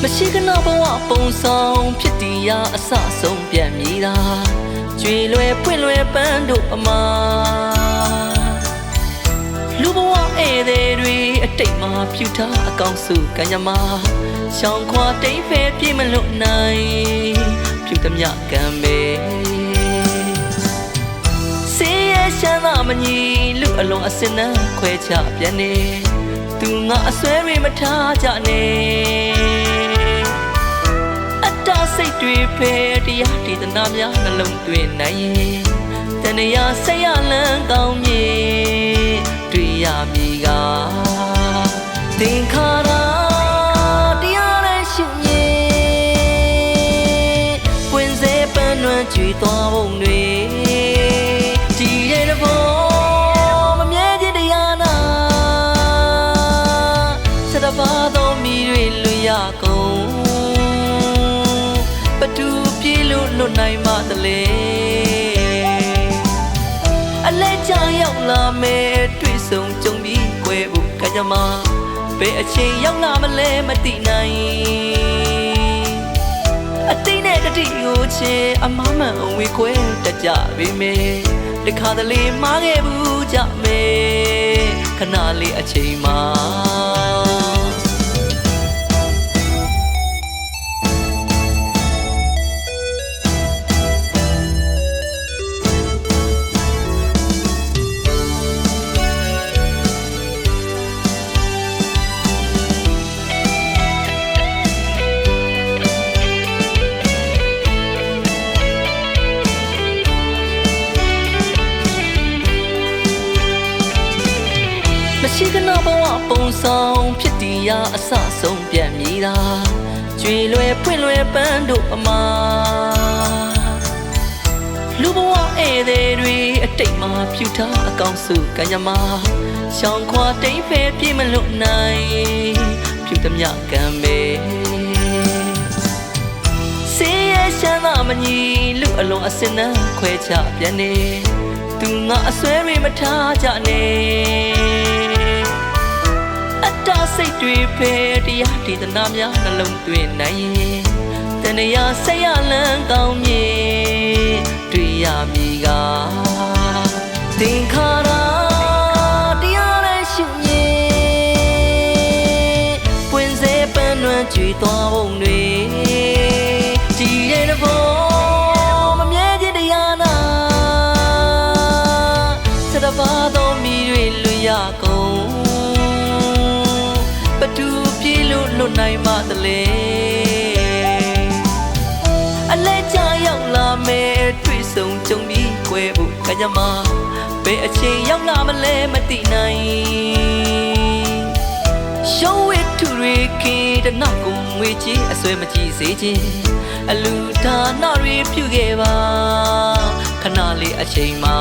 မရှိကနာဘဝပုံဆောင်ဖြစ်တရားအစဆုံးပြန်မြည်တာကြွေလွယ်ဖွင့်လွယ်ပန်းတို့အမှာလူဘဝဧည့်သည်တွေအတိတ်မှာဖြူထားအကောင်းစုကံကြမ္မာရှောင်းခွာတိမ်ဖဲပြေးမလွတ်နိုင်ဖြူသမျှကံပဲစေရရှမ်းသာမညီလူအလုံးအစင်နှံခွဲချပြန်နေသူငါအစွဲတွေမထားကြနဲ့စိတ်တွေပဲတရားဒေသနာများနှလုံးသွင်းနိုင်ရင်တဏှာဆက်ရလန်းကောင်းမြေတွေ့ရမည်ကသင်္ခါရတရားနဲ့ရှင်မြေပွင့်စေပန်းွယ်ကြွေသွားပုံတွေဒီရဲ့တဘောမမြဲခြင်းတရားနာစတပါသောမိတွေလွတ်ရကုန်ဘသူပြေလို့လွတ်နိုင်မှတလေအလဲချောင်ရောက်လာမယ်တွေ့ဆုံကြုံပြီးခွဲဖို့ကံကြမ္မာဘယ်အချိန်ရောက်လာမလဲမသိနိုင်အတိတ်နဲ့တတိကိုချင်းအမမှန်အဝေခွဲတကြပေမယ်တခါတလေမှားခဲ့ဘူးကြမယ်ခဏလေးအချိန်မှာမရှိကနာဘဝပုံဆောင်ဖြစ်တရားအစဆုံးပြန်မြည်တာကြွေလွယ်ဖွင့်လွယ်ပန်းတို့အမှာလူဘဝဧည့်သည်တွေအတိတ်မှာဖြူထားအကောင်းစုကံကြမ္မာရှောင်းခွာတိမ်ဖဲပြေးမလွတ်နိုင်ဖြူသမျှကံပဲစေရရှမ်းသာမညီလူအလုံးအစင်နှံခွဲချပြန်နေသူငါအစွဲတွေမထားကြနဲ့စိတ်တွေပဲတရားဒေသနာများနှလုံးသွင်းနိုင်ရင်တဏှာဆက်ရလန်းကောင်းမြေတွေ့ရမည်ကသင်္ခါရတရားနဲ့ရှင်မြေပွင့်စေပန်းွယ်ကြွေသွားပုံတွေဒီရဲ့တဘောမမြဲခြင်းတရားနာစတပါသောမိတွေလွတ်ရကုန်ဘသူပြေလို့လွတ်နိုင်မှတလေအလဲချရောက်လာမယ်တွေ့ဆုံကြုံပြီးခွဲဖို့ကံကြမ္မာဘယ်အချိန်ရောက်လာမလဲမသိနိုင်ရှုံးဝိထုတွေခေတနာကိုငွေကြီးအစွဲမကြည့်စေခြင်းအလူဒါနတွေပြုခဲ့ပါခဏလေးအချိန်မှာ